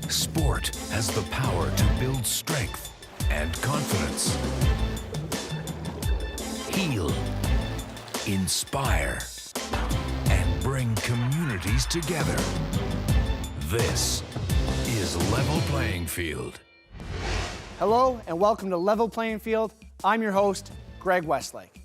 Sport has the power to build strength and confidence. Heal, inspire, and bring communities together. This is Level Playing Field. Hello and welcome to Level Playing Field. I'm your host, Greg Westlake.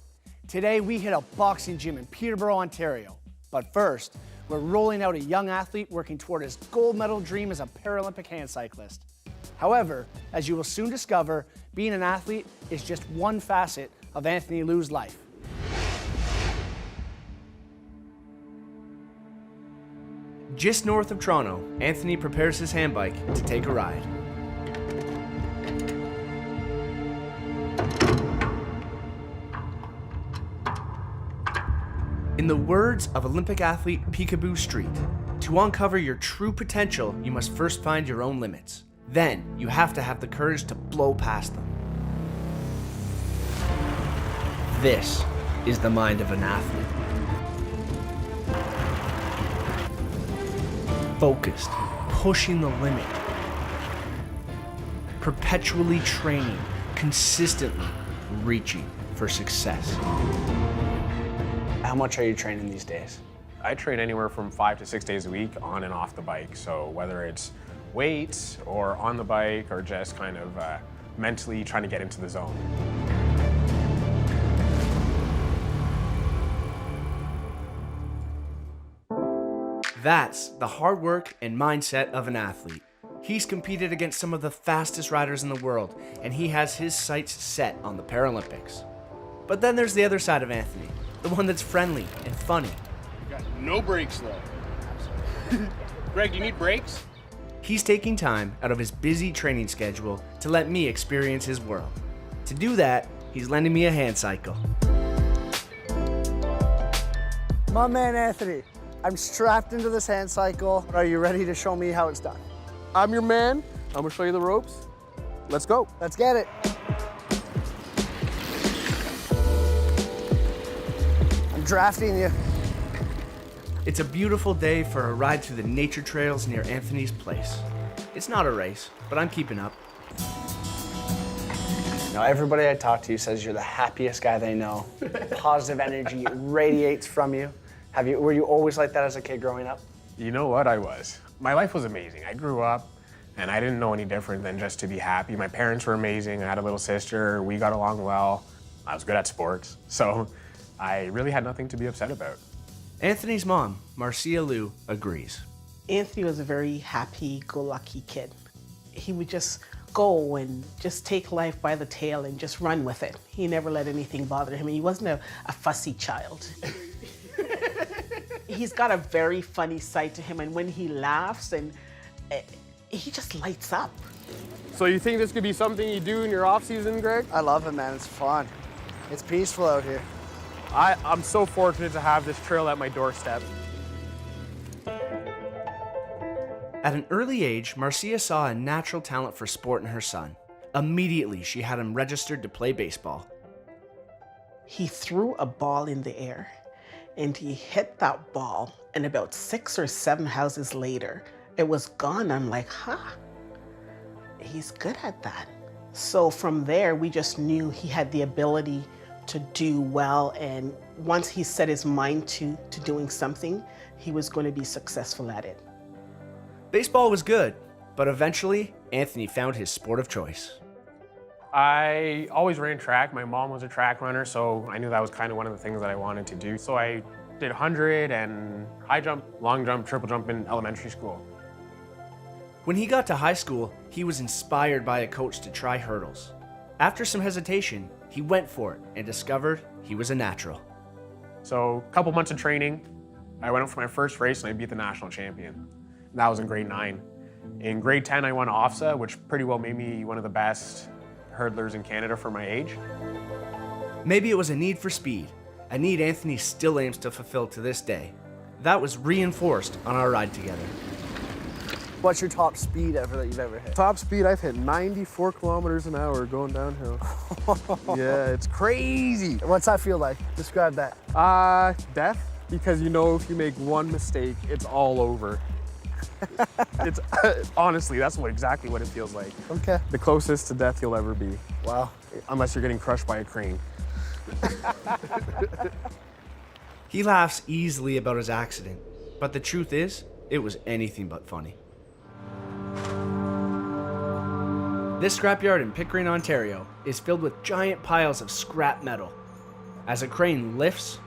Today we hit a boxing gym in Peterborough, Ontario. But first, we're rolling out a young athlete working toward his gold medal dream as a Paralympic hand cyclist. However, as you will soon discover, being an athlete is just one facet of Anthony Lue's life. Just north of Toronto, Anthony prepares his handbike to take a ride. In the words of Olympic athlete Peekaboo Street, to uncover your true potential, you must first find your own limits. Then, you have to have the courage to blow past them. This is the mind of an athlete. Focused, pushing the limit. Perpetually training, consistently reaching for success. How much are you training these days? I train anywhere from 5 to 6 days a week on and off the bike. So whether it's weights or on the bike or just kind of mentally trying to get into the zone. That's the hard work and mindset of an athlete. He's competed against some of the fastest riders in the world, and he has his sights set on the Paralympics. But then there's the other side of Anthony, the one that's friendly and funny. You got no brakes though. Greg, do you need brakes? He's taking time out of his busy training schedule to let me experience his world. To do that, he's lending me a hand cycle. My man Anthony, I'm strapped into this hand cycle. Are you ready to show me how it's done? I'm your man. I'm gonna show you the ropes. Let's go. Let's get it. I'm drafting you. It's a beautiful day for a ride through the nature trails near Anthony's place. It's not a race, but I'm keeping up. Now, everybody I talk to says you're the happiest guy they know. Positive energy radiates from you. Were you always like that as a kid growing up? You know what, I was. My life was amazing. I grew up and I didn't know any different than just to be happy. My parents were amazing. I had a little sister. We got along well. I was good at sports. So I really had nothing to be upset about. Anthony's mom, Marcia Lue, agrees. Anthony was a very happy-go-lucky kid. He would just go and just take life by the tail and just run with it. He never let anything bother him. He wasn't a fussy child. He's got a very funny side to him, and when he laughs, and he just lights up. So you think this could be something you do in your off season, Greg? I love it, man. It's fun. It's peaceful out here. I'm so fortunate to have this trail at my doorstep. At an early age, Marcia saw a natural talent for sport in her son. Immediately, she had him registered to play baseball. He threw a ball in the air, and he hit that ball, and about 6 or 7 houses later, it was gone. I'm like, he's good at that. So from there, we just knew he had the ability to do well, and once he set his mind to doing something, he was going to be successful at it. Baseball was good, but eventually, Anthony found his sport of choice. I always ran track. My mom was a track runner, so I knew that was kind of one of the things that I wanted to do. So I did 100 and high jump, long jump, triple jump in elementary school. When he got to high school, he was inspired by a coach to try hurdles. After some hesitation, he went for it and discovered he was a natural. So a couple months of training, I went up for my first race and I beat the national champion. That was in grade 9. In grade 10, I won OFSA, which pretty well made me one of the best hurdlers in Canada for my age. Maybe it was a need for speed, a need Anthony still aims to fulfill to this day. That was reinforced on our ride together. What's your top speed ever that you've ever hit? Top speed, I've hit 94 kilometers an hour going downhill. Yeah, it's crazy. What's that feel like? Describe that. Death, because you know if you make one mistake, it's all over. It's honestly, that's exactly what it feels like. Okay. The closest to death you'll ever be, Wow. unless you're getting crushed by a crane. He laughs easily about his accident, but the truth is, it was anything but funny. This scrapyard in Pickering, Ontario is filled with giant piles of scrap metal. As a crane lifts,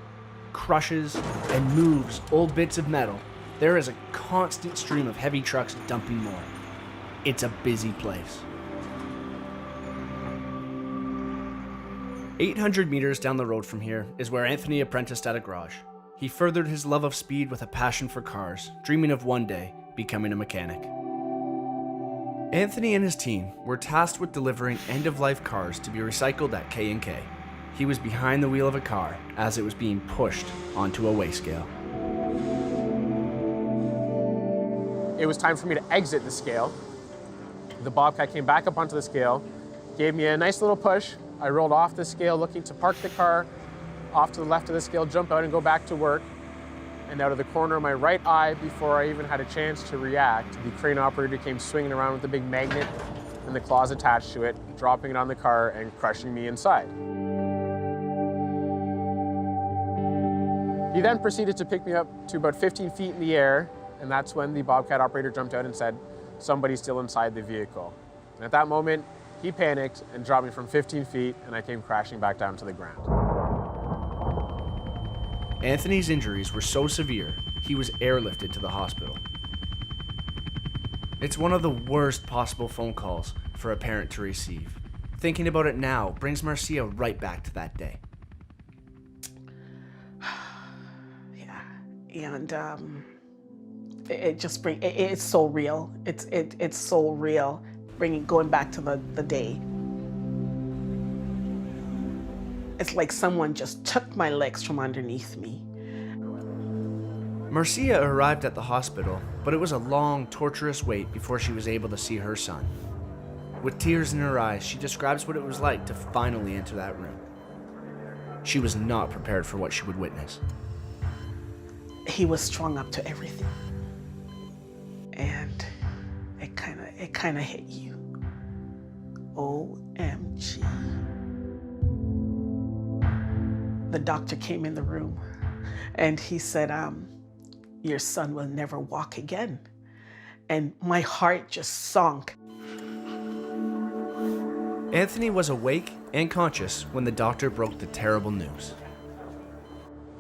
crushes, and moves old bits of metal, there is a constant stream of heavy trucks dumping more. It's a busy place. 800 meters down the road from here is where Anthony apprenticed at a garage. He furthered his love of speed with a passion for cars, dreaming of one day becoming a mechanic. Anthony and his team were tasked with delivering end-of-life cars to be recycled at K&K. He was behind the wheel of a car as it was being pushed onto a weigh scale. It was time for me to exit the scale. The Bobcat came back up onto the scale, gave me a nice little push. I rolled off the scale looking to park the car off to the left of the scale, jump out and go back to work. And out of the corner of my right eye, before I even had a chance to react, the crane operator came swinging around with a big magnet and the claws attached to it, dropping it on the car and crushing me inside. He then proceeded to pick me up to about 15 feet in the air, and that's when the Bobcat operator jumped out and said, "Somebody's still inside the vehicle." And at that moment, he panicked and dropped me from 15 feet, and I came crashing back down to the ground. Anthony's injuries were so severe, he was airlifted to the hospital. It's one of the worst possible phone calls for a parent to receive. Thinking about it now brings Marcia right back to that day. Yeah, and it's so real. It's so real. Going back to the day. It's like someone just took my legs from underneath me. Marcia arrived at the hospital, but it was a long, torturous wait before she was able to see her son. With tears in her eyes, she describes what it was like to finally enter that room. She was not prepared for what she would witness. He was strung up to everything. And it kind of hit you. OMG. The doctor came in the room and he said, "Your son will never walk again." And my heart just sunk. Anthony was awake and conscious when the doctor broke the terrible news.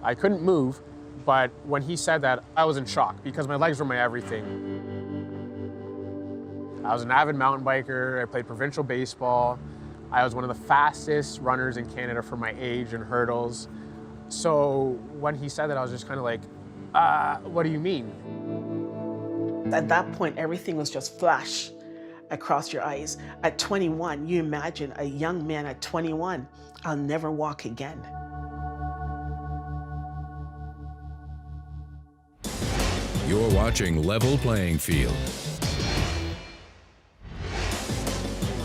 I couldn't move, but when he said that, I was in shock because my legs were my everything. I was an avid mountain biker. I played provincial baseball. I was one of the fastest runners in Canada for my age in hurdles. So when he said that, I was just kind of like, what do you mean? At that point, everything was just flash across your eyes. At 21, you imagine a young man at 21, "I'll never walk again." You're watching Level Playing Field.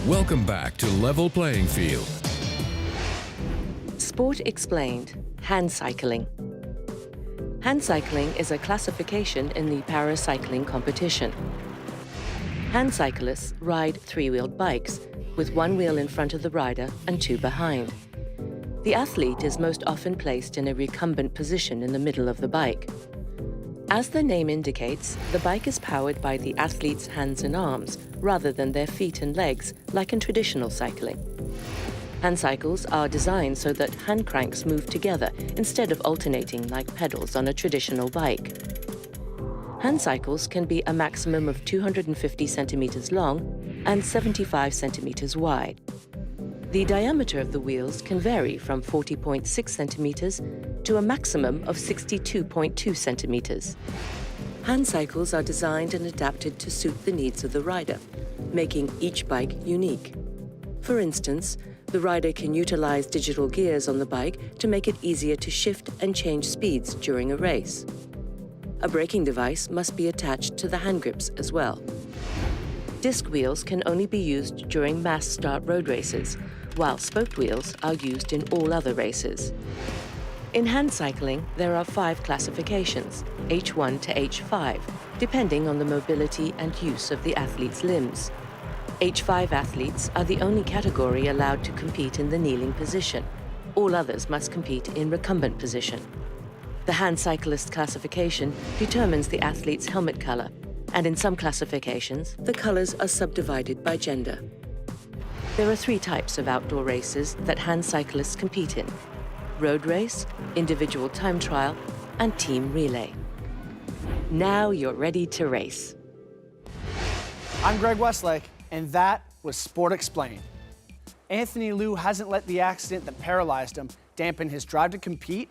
Welcome back to Level Playing Field. Sport Explained, hand cycling. Hand cycling is a classification in the paracycling competition. Hand cyclists ride three-wheeled bikes, with one wheel in front of the rider and two behind. The athlete is most often placed in a recumbent position in the middle of the bike. As the name indicates, the bike is powered by the athlete's hands and arms, rather than their feet and legs, like in traditional cycling. Hand cycles are designed so that hand cranks move together instead of alternating like pedals on a traditional bike. Hand cycles can be a maximum of 250 centimeters long and 75 centimeters wide. The diameter of the wheels can vary from 40.6 centimeters to a maximum of 62.2 centimeters. Hand cycles are designed and adapted to suit the needs of the rider, making each bike unique. For instance, the rider can utilize digital gears on the bike to make it easier to shift and change speeds during a race. A braking device must be attached to the hand grips as well. Disc wheels can only be used during mass start road races, while spoked wheels are used in all other races. In hand cycling, there are 5 classifications, H1 to H5, depending on the mobility and use of the athlete's limbs. H5 athletes are the only category allowed to compete in the kneeling position. All others must compete in recumbent position. The hand cyclist classification determines the athlete's helmet color, and in some classifications, the colors are subdivided by gender. There are 3 types of outdoor races that hand cyclists compete in: road race, individual time trial, and team relay. Now you're ready to race. I'm Greg Westlake, and that was Sport Explained. Anthony Lue hasn't let the accident that paralyzed him dampen his drive to compete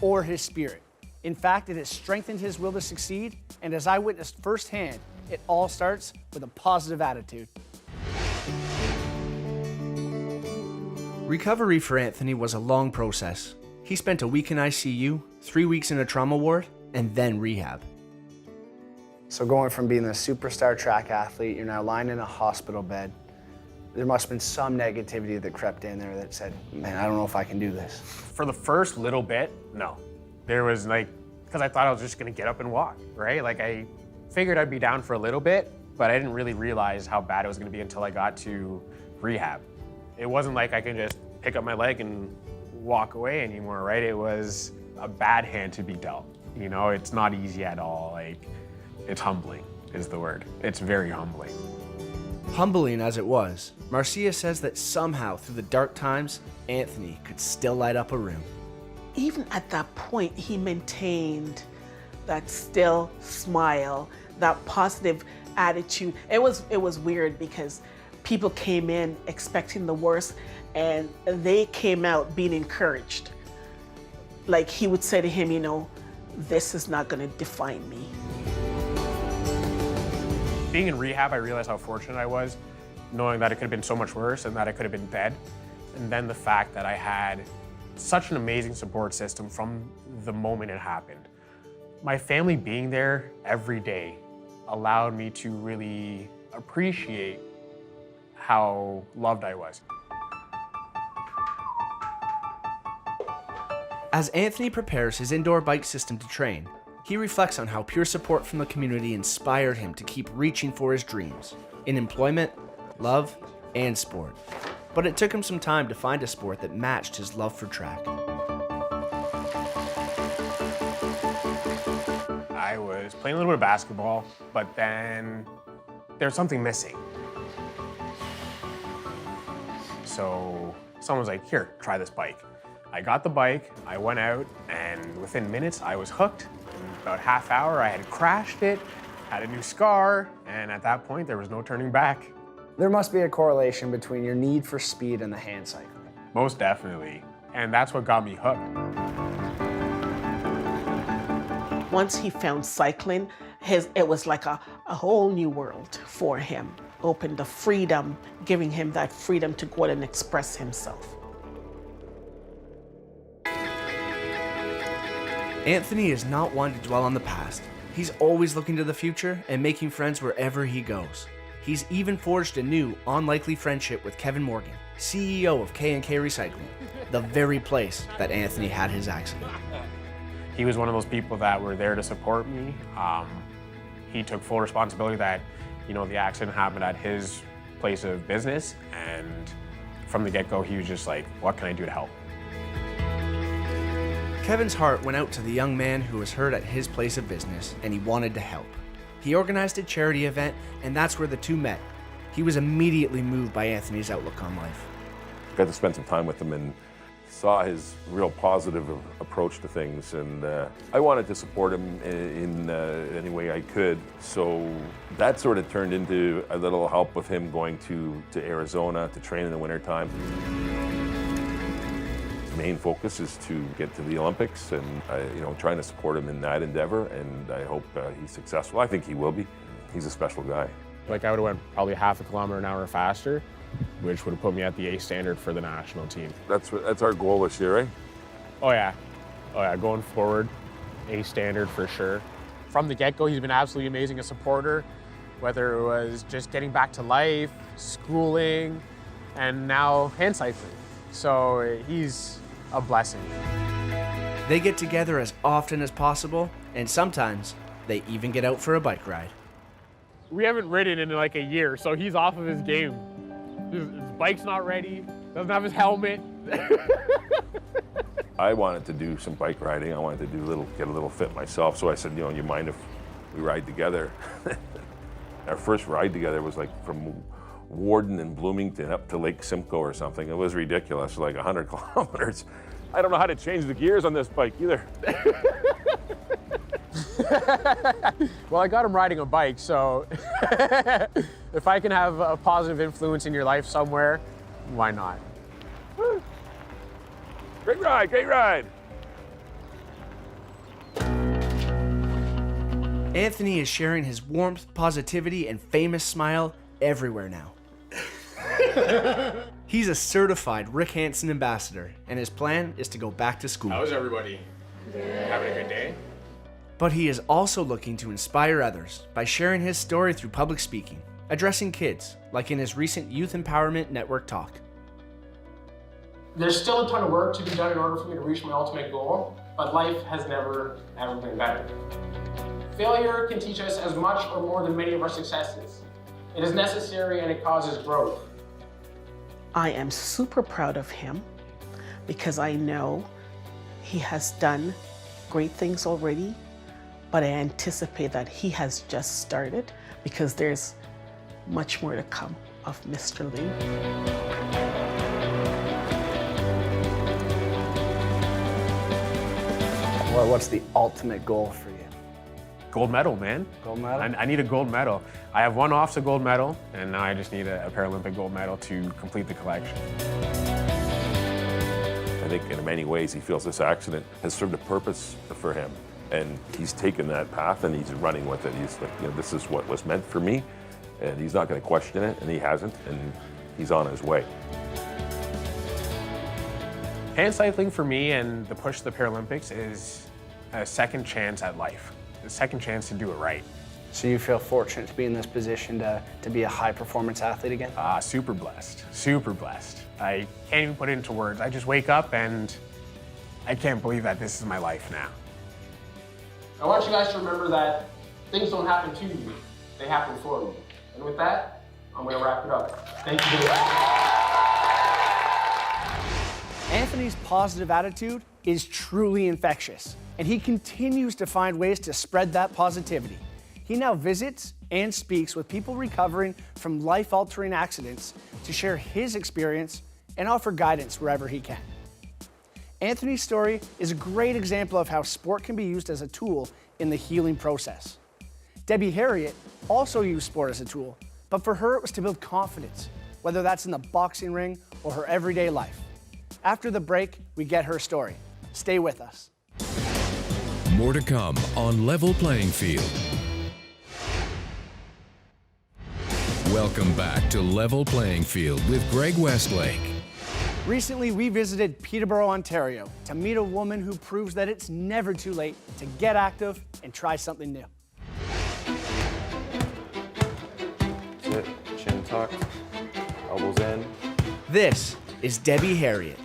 or his spirit. In fact, it has strengthened his will to succeed, and as I witnessed firsthand, it all starts with a positive attitude. Recovery for Anthony was a long process. He spent a week in ICU, 3 weeks in a trauma ward, and then rehab. So going from being a superstar track athlete, you're now lying in a hospital bed. There must have been some negativity that crept in there that said, man, I don't know if I can do this. For the first little bit, no. There was because I thought I was just gonna get up and walk, right? I figured I'd be down for a little bit, but I didn't really realize how bad it was gonna be until I got to rehab. It wasn't like I could just pick up my leg and walk away anymore, right? It was a bad hand to be dealt. You know, it's not easy at all. It's humbling is the word. It's very humbling. Humbling as it was, Marcia says that somehow through the dark times, Anthony could still light up a room. Even at that point, he maintained that still smile, that positive attitude. It was weird because people came in expecting the worst, and they came out being encouraged. Like he would say to him, you know, this is not gonna define me. Being in rehab, I realized how fortunate I was, knowing that it could have been so much worse and that I could have been dead. And then the fact that I had such an amazing support system from the moment it happened. My family being there every day allowed me to really appreciate how loved I was. As Anthony prepares his indoor bike system to train, he reflects on how pure support from the community inspired him to keep reaching for his dreams in employment, love, and sport. But it took him some time to find a sport that matched his love for track. I was playing a little bit of basketball, but then there was something missing. So someone was like, here, try this bike. I got the bike, I went out, and within minutes I was hooked. In about half hour I had crashed it, had a new scar, and at that point there was no turning back. There must be a correlation between your need for speed and the hand cycling. Most definitely, and that's what got me hooked. Once he found cycling, it was like a whole new world for him. Opened the freedom, giving him that freedom to go out and express himself. Anthony is not one to dwell on the past. He's always looking to the future and making friends wherever he goes. He's even forged a new, unlikely friendship with Kevin Morgan, CEO of K&K Recycling, the very place that Anthony had his accident. He was one of those people that were there to support me. He took full responsibility that, you know, the accident happened at his place of business, and from the get-go, he was just like, what can I do to help? Kevin's heart went out to the young man who was hurt at his place of business, and he wanted to help. He organized a charity event, and that's where the two met. He was immediately moved by Anthony's outlook on life. Got to spend some time with him and saw his real positive approach to things, and I wanted to support him in any way I could. So that sort of turned into a little help with him going to Arizona to train in the wintertime. His main focus is to get to the Olympics, and trying to support him in that endeavor, and I hope he's successful. I think he will be. He's a special guy. Like, I would have went probably half a kilometer an hour faster, which would have put me at the A standard for the national team. That's our goal this year, right? Oh yeah, going forward, A standard for sure. From the get-go, he's been absolutely amazing, a supporter, whether it was just getting back to life, schooling, and now hand cycling. So he's a blessing. They get together as often as possible, and sometimes They even get out for a bike ride. We haven't ridden in like a year, so he's off of his game. His bike's not ready, doesn't have his helmet. I wanted to do some bike riding. I wanted to get a little fit myself. So I said, you mind if we ride together? Our first ride together was like from Warden and Bloomington up to Lake Simcoe or something. It was ridiculous, like 100 kilometers. I don't know how to change the gears on this bike either. Well, I got him riding a bike, so if I can have a positive influence in your life somewhere, why not? Woo. Great ride, great ride. Anthony is sharing his warmth, positivity, and famous smile everywhere now. He's a certified Rick Hansen ambassador, and his plan is to go back to school. How's everybody? Having a good day? But he is also looking to inspire others by sharing his story through public speaking, addressing kids, like in his recent Youth Empowerment Network talk. There's still a ton of work to be done in order for me to reach my ultimate goal, but life has never, ever been better. Failure can teach us as much or more than many of our successes. It is necessary and it causes growth. I am super proud of him because I know he has done great things already, but I anticipate that he has just started because there's much more to come of Mr. Lue. Well, what's the ultimate goal for you? Gold medal, man. Gold medal? I need a gold medal. I have one OFSA gold medal, and now I just need a Paralympic gold medal to complete the collection. I think in many ways he feels this accident has served a purpose for him. And he's taken that path and he's running with it. He's like, this is what was meant for me. And he's not going to question it, and he hasn't, and he's on his way. Hand cycling for me and the push to the Paralympics is a second chance at life, a second chance to do it right. So you feel fortunate to be in this position to be a high-performance athlete again? Super blessed, super blessed. I can't even put it into words. I just wake up and I can't believe that this is my life now. I want you guys to remember that things don't happen to you, they happen for you. And with that, I'm gonna wrap it up. Thank you. Anthony's positive attitude is truly infectious, and he continues to find ways to spread that positivity. He now visits and speaks with people recovering from life-altering accidents to share his experience and offer guidance wherever he can. Anthony's story is a great example of how sport can be used as a tool in the healing process. Debbie Haryett also used sport as a tool, but for her it was to build confidence, whether that's in the boxing ring or her everyday life. After the break, we get her story. Stay with us. More to come on Level Playing Field. Welcome back to Level Playing Field with Greg Westlake. Recently, we visited Peterborough, Ontario to meet a woman who proves that it's never too late to get active and try something new. Sit, chin tucked, elbows in. This is Debbie Haryett.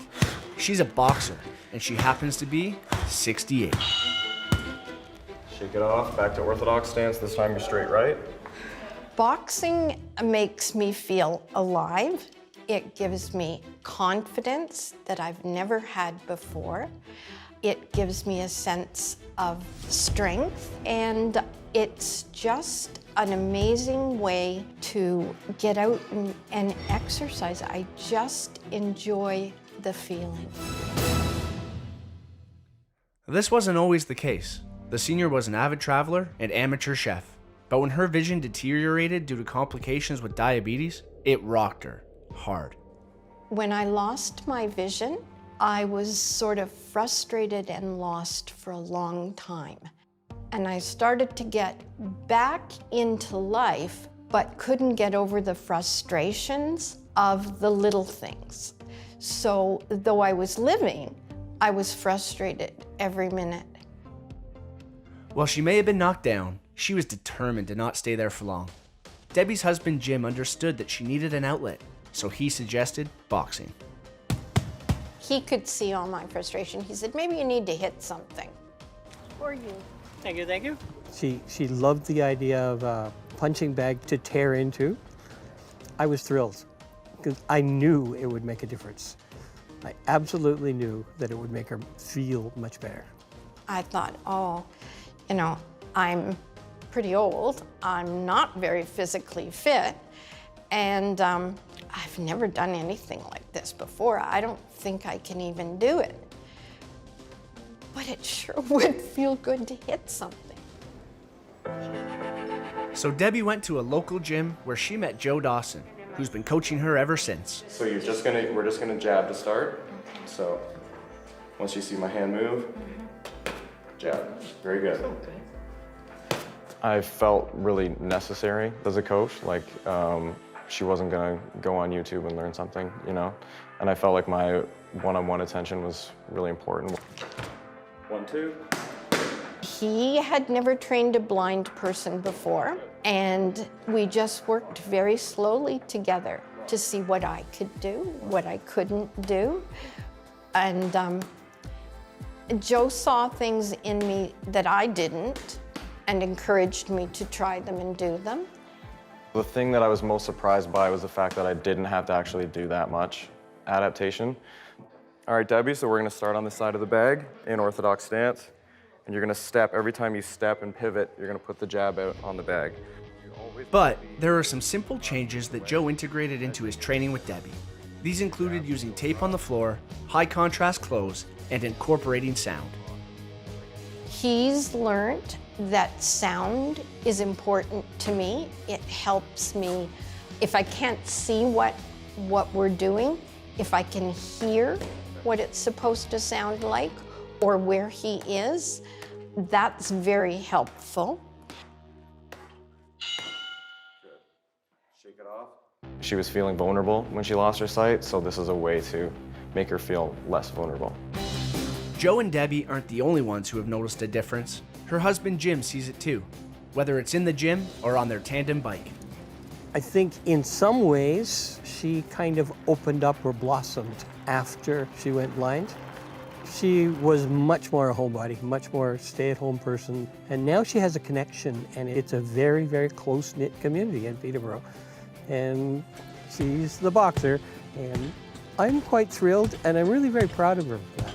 She's a boxer, and she happens to be 68. Shake it off, back to orthodox stance. This time you're straight right. Boxing makes me feel alive. It gives me confidence that I've never had before. It gives me a sense of strength, and it's just an amazing way to get out and exercise. I just enjoy the feeling. This wasn't always the case. The senior was an avid traveler and amateur chef, but when her vision deteriorated due to complications with diabetes, it rocked her hard. When I lost my vision, I was sort of frustrated and lost for a long time. And I started to get back into life, but couldn't get over the frustrations of the little things. So though I was living, I was frustrated every minute. While she may have been knocked down, she was determined to not stay there for long. Debbie's husband Jim understood that she needed an outlet, so he suggested boxing. He could see all my frustration. He said, maybe you need to hit something. For you. Thank you, thank you. She loved the idea of a punching bag to tear into. I was thrilled because I knew it would make a difference. I absolutely knew that it would make her feel much better. I thought, oh, you know, I'm pretty old. I'm not very physically fit. And I've never done anything like this before. I don't think I can even do it. But it sure would feel good to hit something. So Debbie went to a local gym where she met Joe Dawson, who's been coaching her ever since. So we're just gonna jab to start. So once you see my hand move, jab. Very good. I felt really necessary as a coach. Like she wasn't gonna go on YouTube and learn something, you know? And I felt like my one-on-one attention was really important. 1, 2. He had never trained a blind person before, and we just worked very slowly together to see what I could do, what I couldn't do. And Joe saw things in me that I didn't and encouraged me to try them and do them. The thing that I was most surprised by was the fact that I didn't have to actually do that much adaptation. All right, Debbie, so we're gonna start on the side of the bag in orthodox stance. And you're gonna step, every time you step and pivot, you're gonna put the jab out on the bag. But there are some simple changes that Joe integrated into his training with Debbie. These included using tape on the floor, high contrast clothes, and incorporating sound. He's learned that sound is important to me. It helps me, if I can't see what we're doing, if I can hear what it's supposed to sound like, or where he is, that's very helpful. Shake it off. She was feeling vulnerable when she lost her sight, so this is a way to make her feel less vulnerable. Joe and Debbie aren't the only ones who have noticed a difference. Her husband Jim sees it too, whether it's in the gym or on their tandem bike. I think in some ways, she kind of opened up or blossomed after she went blind. She was much more a homebody, much more stay-at-home person, and now she has a connection, and it's a very, very close-knit community in Peterborough. And she's the boxer, and I'm quite thrilled, and I'm really very proud of her for that.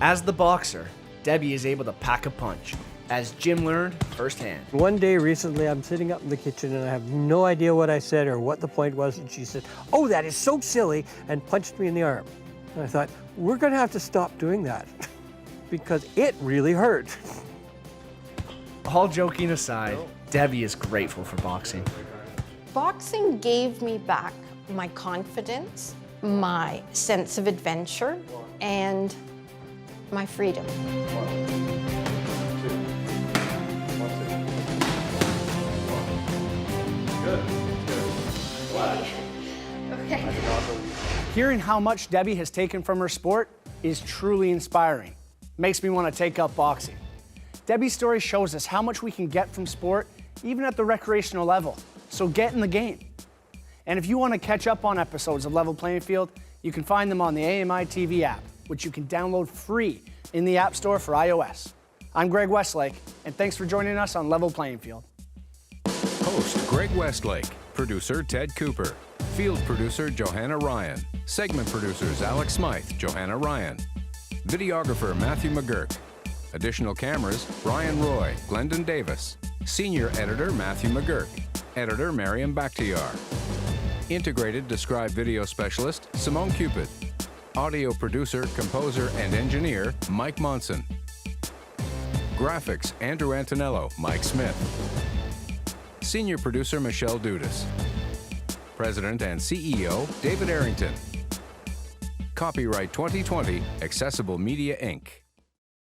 As the boxer, Debbie is able to pack a punch, as Jim learned firsthand. One day recently, I'm sitting up in the kitchen, and I have no idea what I said or what the point was, and she said, "Oh, that is so silly," and punched me in the arm. And I thought, we're gonna have to stop doing that because it really hurt. All joking aside, Debbie is grateful for boxing. Boxing gave me back my confidence, my sense of adventure, and my freedom. Hearing how much Debbie has taken from her sport is truly inspiring. Makes me want to take up boxing. Debbie's story shows us how much we can get from sport, even at the recreational level. So get in the game. And if you want to catch up on episodes of Level Playing Field, you can find them on the AMI-télé app, which you can download free in the App Store for iOS. I'm Greg Westlake, and thanks for joining us on Level Playing Field. Host Greg Westlake, producer Ted Cooper, field producer Johanna Ryan, segment producers Alex Smythe, Johanna Ryan, videographer Matthew McGurk, additional cameras Brian Roy, Glendon Davis, senior editor Matthew McGurk, editor Mariam Bakhtiar, integrated described video specialist Simone Cupid, audio producer, composer, and engineer Mike Monson, graphics Andrew Antonello, Mike Smith, senior producer Michelle Dudas, president and CEO David Arrington. Copyright 2020, Accessible Media Inc.